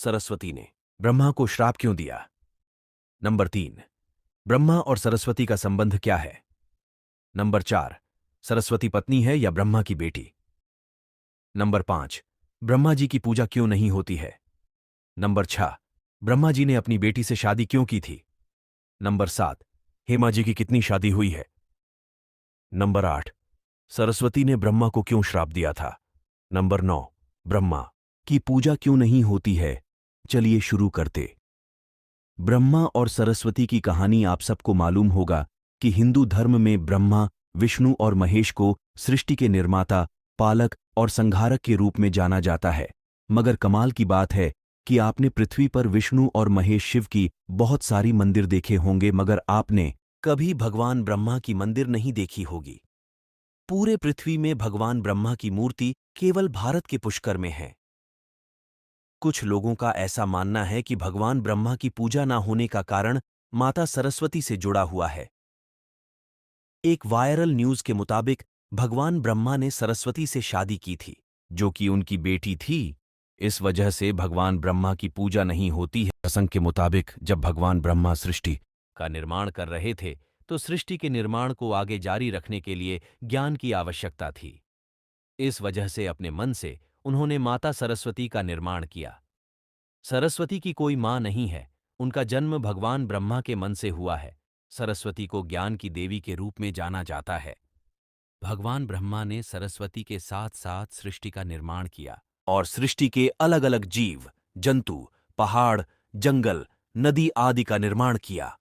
सरस्वती ने ब्रह्मा को श्राप क्यों दिया? नंबर 3, ब्रह्मा और सरस्वती का संबंध क्या है? नंबर 4, सरस्वती पत्नी है या ब्रह्मा की बेटी? नंबर 5, ब्रह्मा जी की पूजा क्यों नहीं होती है? नंबर 6, ब्रह्मा जी ने अपनी बेटी से शादी क्यों की थी? नंबर 7, हेमा जी की कितनी शादी हुई है? नंबर 8, सरस्वती ने ब्रह्मा को क्यों श्राप दिया था? नंबर 9, ब्रह्मा की पूजा क्यों नहीं होती है? चलिए शुरू करते। ब्रह्मा और सरस्वती की कहानी आप सबको मालूम होगा कि हिंदू धर्म में ब्रह्मा, विष्णु और महेश को सृष्टि के निर्माता, पालक और संहारक के रूप में जाना जाता है। मगर कमाल की बात है कि आपने पृथ्वी पर विष्णु और महेश शिव की बहुत सारी मंदिर देखे होंगे, मगर आपने कभी भगवान ब्रह्मा की मंदिर नहीं देखी होगी। पूरे पृथ्वी में भगवान ब्रह्मा की मूर्ति केवल भारत के पुष्कर में है। कुछ लोगों का ऐसा मानना है कि भगवान ब्रह्मा की पूजा न होने का कारण माता सरस्वती से जुड़ा हुआ है। एक वायरल न्यूज के मुताबिक भगवान ब्रह्मा ने सरस्वती से शादी की थी, जो कि उनकी बेटी थी। इस वजह से भगवान ब्रह्मा की पूजा नहीं होती है। प्रसंग के मुताबिक जब भगवान ब्रह्मा सृष्टि का निर्माण कर रहे थे, तो सृष्टि के निर्माण को आगे जारी रखने के लिए ज्ञान की आवश्यकता थी। इस वजह से अपने मन से उन्होंने माता सरस्वती का निर्माण किया। सरस्वती की कोई मां नहीं है, उनका जन्म भगवान ब्रह्मा के मन से हुआ है। सरस्वती को ज्ञान की देवी के रूप में जाना जाता है। भगवान ब्रह्मा ने सरस्वती के साथ साथ सृष्टि का निर्माण किया और सृष्टि के अलग अलग जीव, जंतु, पहाड़, जंगल, नदी आदि का निर्माण किया।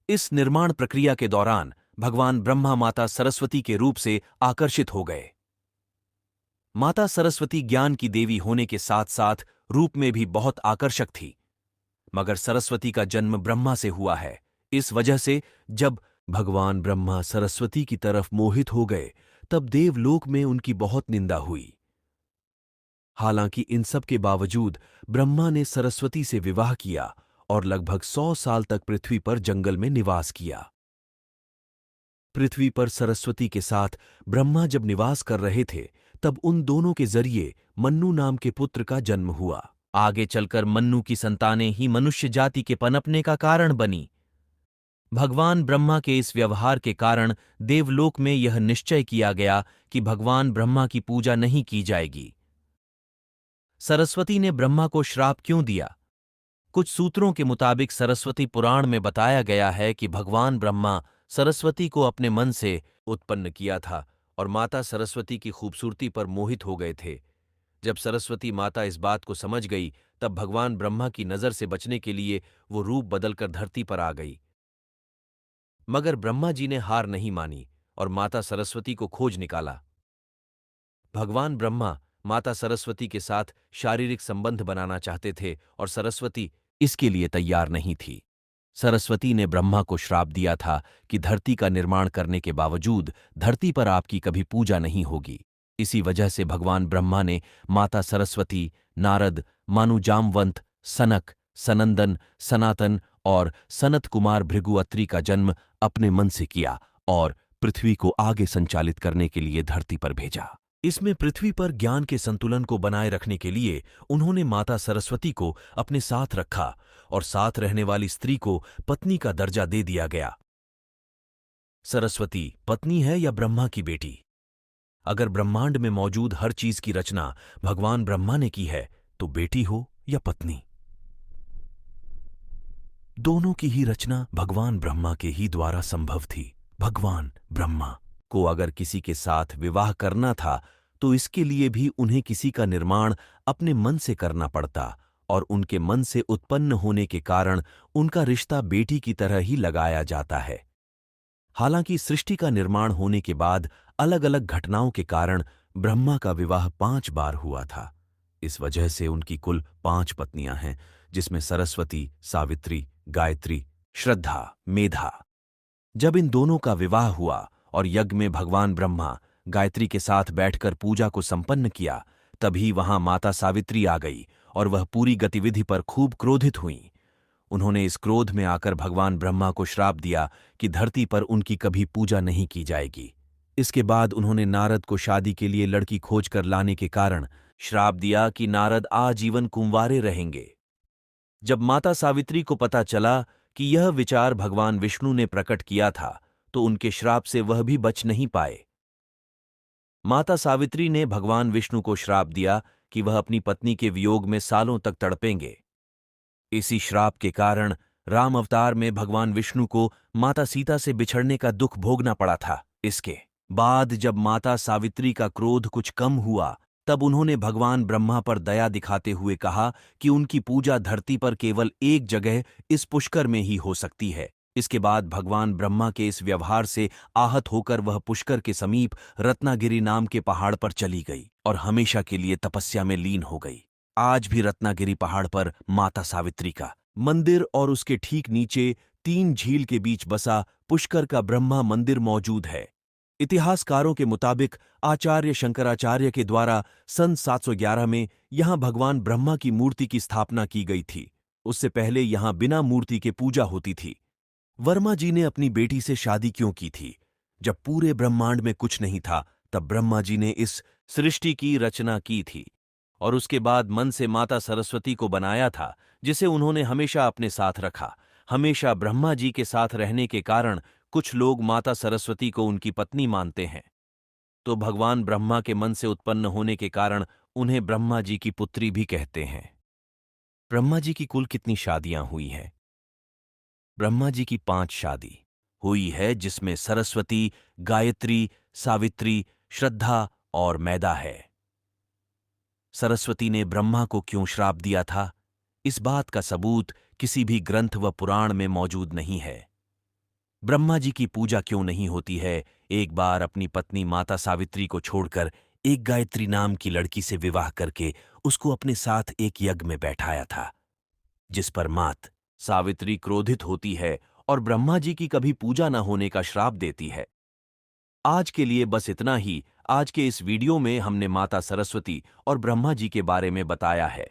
इस निर्माण प्रक्रिया के दौरान भगवान ब्रह्मा माता सरस्वती के रूप से आकर्षित हो गए। माता सरस्वती ज्ञान की देवी होने के साथ साथ रूप में भी बहुत आकर्षक थी। मगर सरस्वती का जन्म ब्रह्मा से हुआ है। इस वजह से जब भगवान ब्रह्मा सरस्वती की तरफ मोहित हो गए, तब देवलोक में उनकी बहुत निंदा हुई। हालांकि इन सब के बावजूद ब्रह्मा ने सरस्वती से विवाह किया और लगभग 100 साल तक पृथ्वी पर जंगल में निवास किया। पृथ्वी पर सरस्वती के साथ ब्रह्मा जब निवास कर रहे थे, तब उन दोनों के जरिए मन्नु नाम के पुत्र का जन्म हुआ। आगे चलकर मन्नु की संतानें ही मनुष्य जाति के पनपने का कारण बनी। भगवान ब्रह्मा के इस व्यवहार के कारण देवलोक में यह निश्चय किया गया कि भगवान ब्रह्मा की पूजा नहीं की जाएगी। सरस्वती ने ब्रह्मा को श्राप क्यों दिया? कुछ सूत्रों के मुताबिक सरस्वती पुराण में बताया गया है कि भगवान ब्रह्मा सरस्वती को अपने मन से उत्पन्न किया था और माता सरस्वती की खूबसूरती पर मोहित हो गए थे। जब सरस्वती माता इस बात को समझ गई, तब भगवान ब्रह्मा की नजर से बचने के लिए वो रूप बदलकर धरती पर आ गई। मगर ब्रह्मा जी ने हार नहीं मानी और माता सरस्वती को खोज निकाला। भगवान ब्रह्मा माता सरस्वती के साथ शारीरिक संबंध बनाना चाहते थे और सरस्वती इसके लिए तैयार नहीं थी। सरस्वती ने ब्रह्मा को श्राप दिया था कि धरती का निर्माण करने के बावजूद धरती पर आपकी कभी पूजा नहीं होगी। इसी वजह से भगवान ब्रह्मा ने माता सरस्वती, नारद, मानु जामवंत, सनक, सनंदन, सनातन और सनत कुमार भृगु अत्रि का जन्म अपने मन से किया और पृथ्वी को आगे संचालित करने के लिए धरती पर भेजा। इसमें पृथ्वी पर ज्ञान के संतुलन को बनाए रखने के लिए उन्होंने माता सरस्वती को अपने साथ रखा और साथ रहने वाली स्त्री को पत्नी का दर्जा दे दिया गया। सरस्वती पत्नी है या ब्रह्मा की बेटी? अगर ब्रह्मांड में मौजूद हर चीज की रचना भगवान ब्रह्मा ने की है, तो बेटी हो या पत्नी, दोनों की ही रचना भगवान ब्रह्मा के ही द्वारा संभव थी। भगवान ब्रह्मा को अगर किसी के साथ विवाह करना था, तो इसके लिए भी उन्हें किसी का निर्माण अपने मन से करना पड़ता और उनके मन से उत्पन्न होने के कारण उनका रिश्ता बेटी की तरह ही लगाया जाता है। हालांकि सृष्टि का निर्माण होने के बाद अलग अलग घटनाओं के कारण ब्रह्मा का विवाह 5 बार हुआ था। इस वजह से उनकी कुल 5 पत्नियां हैं, जिसमें सरस्वती, सावित्री, गायत्री, श्रद्धा, मेधा। जब इन दोनों का विवाह हुआ और यज्ञ में भगवान ब्रह्मा गायत्री के साथ बैठकर पूजा को संपन्न किया, तभी वहां माता सावित्री आ गई और वह पूरी गतिविधि पर खूब क्रोधित हुईं। उन्होंने इस क्रोध में आकर भगवान ब्रह्मा को श्राप दिया कि धरती पर उनकी कभी पूजा नहीं की जाएगी। इसके बाद उन्होंने नारद को शादी के लिए लड़की खोजकर लाने के कारण श्राप दिया कि नारद आजीवन कुंवारे रहेंगे। जब माता सावित्री को पता चला कि यह विचार भगवान विष्णु ने प्रकट किया था, तो उनके श्राप से वह भी बच नहीं पाए। माता सावित्री ने भगवान विष्णु को श्राप दिया कि वह अपनी पत्नी के वियोग में सालों तक तड़पेंगे। इसी श्राप के कारण राम अवतार में भगवान विष्णु को माता सीता से बिछड़ने का दुख भोगना पड़ा था। इसके बाद जब माता सावित्री का क्रोध कुछ कम हुआ, तब उन्होंने भगवान ब्रह्मा पर दया दिखाते हुए कहा कि उनकी पूजा धरती पर केवल एक जगह, इस पुष्कर में ही हो सकती है। इसके बाद भगवान ब्रह्मा के इस व्यवहार से आहत होकर वह पुष्कर के समीप रत्नागिरी नाम के पहाड़ पर चली गई और हमेशा के लिए तपस्या में लीन हो गई। आज भी रत्नागिरी पहाड़ पर माता सावित्री का मंदिर और उसके ठीक नीचे 3 झील के बीच बसा पुष्कर का ब्रह्मा मंदिर मौजूद है। इतिहासकारों के मुताबिक आचार्य शंकराचार्य के द्वारा सन 711 में यहां भगवान ब्रह्मा की मूर्ति की स्थापना की गई थी। उससे पहले यहां बिना मूर्ति के पूजा होती थी। वर्मा जी ने अपनी बेटी से शादी क्यों की थी? जब पूरे ब्रह्मांड में कुछ नहीं था, तब ब्रह्मा जी ने इस सृष्टि की रचना की थी और उसके बाद मन से माता सरस्वती को बनाया था, जिसे उन्होंने हमेशा अपने साथ रखा। हमेशा ब्रह्मा जी के साथ रहने के कारण कुछ लोग माता सरस्वती को उनकी पत्नी मानते हैं, तो भगवान ब्रह्मा के मन से उत्पन्न होने के कारण उन्हें ब्रह्मा जी की पुत्री भी कहते हैं। ब्रह्मा जी की कुल कितनी शादियां हुई हैं? ब्रह्मा जी की 5 शादी हुई है, जिसमें सरस्वती, गायत्री, सावित्री, श्रद्धा और मैदा है। सरस्वती ने ब्रह्मा को क्यों श्राप दिया था, इस बात का सबूत किसी भी ग्रंथ व पुराण में मौजूद नहीं है। ब्रह्मा जी की पूजा क्यों नहीं होती है? एक बार अपनी पत्नी माता सावित्री को छोड़कर एक गायत्री नाम की लड़की से विवाह करके उसको अपने साथ एक यज्ञ में बैठाया था, जिस पर मात सावित्री क्रोधित होती है और ब्रह्मा जी की कभी पूजा न होने का श्राप देती है। आज के लिए बस इतना ही। आज के इस वीडियो में हमने माता सरस्वती और ब्रह्मा जी के बारे में बताया है।